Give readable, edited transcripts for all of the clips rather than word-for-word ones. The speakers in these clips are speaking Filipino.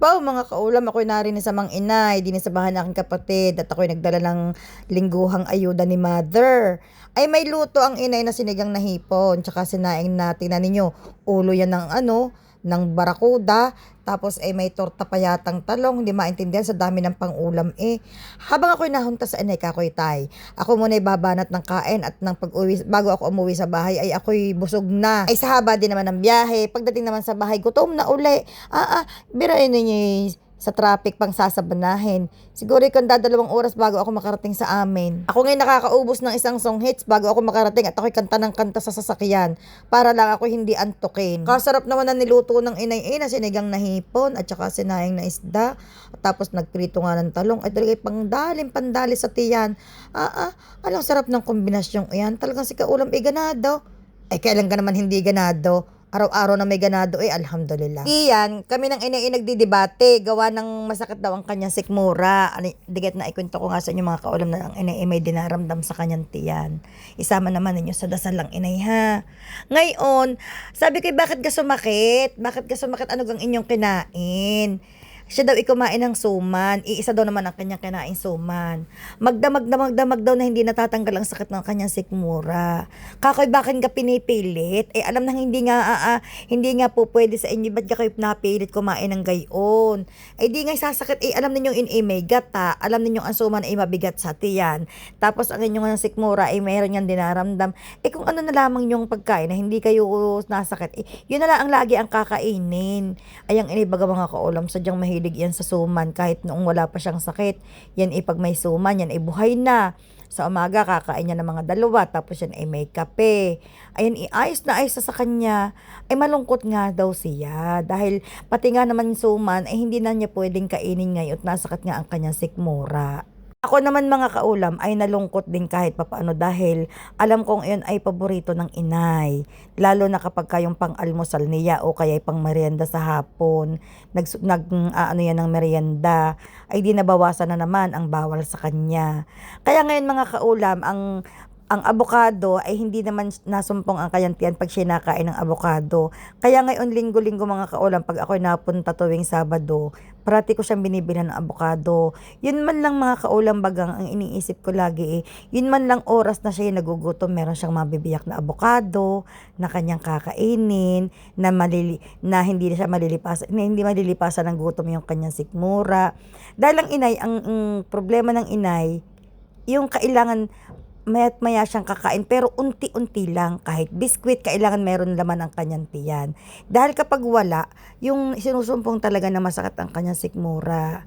Pao mga kaulam, ako'y narinig sa mang inay, dinisabahan ng aking kapatid at ako'y nagdala ng lingguhang ayuda ni mother. Ay may luto ang inay na sinigang na hipon, tsaka sinaing na tingnan ninyo, ulo yan ng ng barakuda, tapos ay may torta pa yatang talong, hindi maintindihan sa dami ng pangulam eh. Habang ako'y nahunta sa inay kakoy tay, ako muna babanat ng kain at ng pag-uwi, bago ako umuwi sa bahay ay ako'y busog na. Ay sa haba din naman ng biyahe, pagdating naman sa bahay, gutom na uli. Birain ninyo sa traffic pang sasabanahin. Siguro ikang dadalawang oras bago ako makarating sa amin. Ako ngayon nakakaubos ng isang song hits bago ako makarating at ako'y kanta ng kanta sa sasakyan para lang ako hindi antukin. Kasarap naman na niluto ng inay na sinigang na hipon at saka sinaing na isda. Tapos nagprito nga ng talong ay talagang pandali sa tiyan. Alang sarap ng kombinasyong iyan. Talagang si kaulam ganado. Ay kailan ka naman hindi ganado? Araw-araw na may ganado alhamdulillah. Iyan, kami ng inay nagdidebate, gawa ng masakit daw ang kanyang sikmura. Digat na ikwento ko nga sa inyo mga kaulam na ang inay may dinaramdam sa kanyang tiyan. Isama naman ninyo sa dasal lang inay ha. Ngayon, sabi ko bakit ka sumakit? Bakit ka sumakit? Ano gang inyong kinain? Siya daw kumain ng suman. Iisa daw naman ang kanyang kinain suman. Magdamag daw na hindi natatanggal ang sakit ng kanyang sikmura. Kakoy bakit ka pinipilit? Alam na hindi nga po pwede sa inyo. Ba't ka kayo napilit kumain ng gayon? Di nga sasakit. Alam ninyong may gata. Alam ninyong ang suman ay mabigat sa tiyan. Tapos ang inyong sikmura mayroon niyang dinaramdam. Kung ano na lamang yung pagkain na hindi kayo nasakit. Yun na lang ang lagi ang kakainin. Ang inibaga mga kaulam. Sadyang mahilig yan sa suman kahit noong wala pa siyang sakit. Yan pag may suman, yan buhay na. Sa umaga, kakain niya ng mga dalawa, tapos yan may kape. Ayan, ayos na ayos sa kanya. Malungkot nga daw siya. Dahil pati nga naman yung suman, hindi na niya pwedeng kainin ngayon at nasakit nga ang kanyang sikmura. Ako naman mga kaulam ay nalungkot din kahit papaano dahil alam kong iyon ay paborito ng inay. Lalo na kapag kayong pang-almusal niya o kaya pang merienda sa hapon, yan ng merienda, ay di nabawasan na naman ang bawal sa kanya. Kaya ngayon mga kaulam, ang abokado ay hindi naman nasumpong ang kayantian pag siya nakain ng abokado. Kaya ngayon linggo-linggo mga kaulam, pag ako'y napunta tuwing Sabado, parati ko siyang binibilhan ng abokado. Yun man lang mga kaulam bagang ang iniisip ko lagi yun man lang oras na siya nagugutom, meron siyang mabibiyak na abokado na kanyang kakainin, na hindi siya hindi malilipasan ng gutom yung kanyang sikmura. Dahil ang inay, ang problema ng inay, yung kailangan maya't maya siyang kakain pero unti-unti lang, kahit biskwit kailangan meron laman ang kanyang tiyan. Dahil kapag wala, yung sinusumpong talaga na masakit ang kanyang sikmura.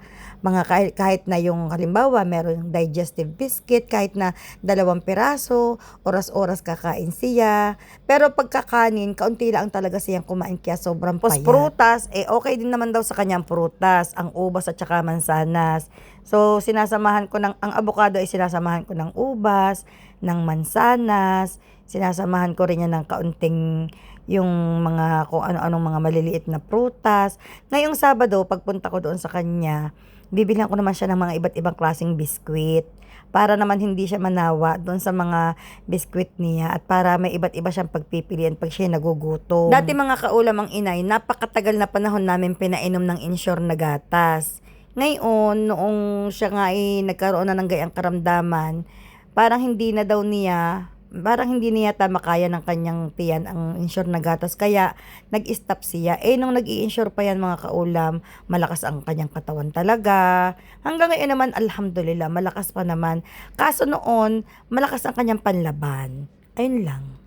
Kahit na yung halimbawa meron digestive biscuit, kahit na 2 piraso, oras-oras kakain siya. Pero pagkakanin, kaunti lang talaga siyang kumain kaya sobrang payat. Prutas, okay din naman daw sa kanyang prutas, ang ubas at saka mansanas. So, sinasamahan ko ang avocado ay sinasamahan ko ng ubas, ng mansanas, sinasamahan ko rin yan ng kaunting yung mga kung ano-anong mga maliliit na prutas. Ngayong Sabado, pagpunta ko doon sa kanya, bibilhan ko naman siya ng mga iba't ibang klaseng biskwit para naman hindi siya manawa doon sa mga biskwit niya at para may iba't iba siyang pagpipilian pag siya nagugutom. Dati mga kaulam ang inay, napakatagal na panahon namin pinainom ng Ensure na gatas. Ngayon, noong siya nga nagkaroon na ng gayang karamdaman, parang hindi niya makaya ng kanyang tiyan ang Ensure na gatas, kaya nag-stop siya. Nung nag-i-Ensure pa yan mga kaulam, malakas ang kanyang katawan talaga. Hanggang ngayon naman, alhamdulillah, malakas pa naman. Kaso noon, malakas ang kanyang panlaban. Ayun lang.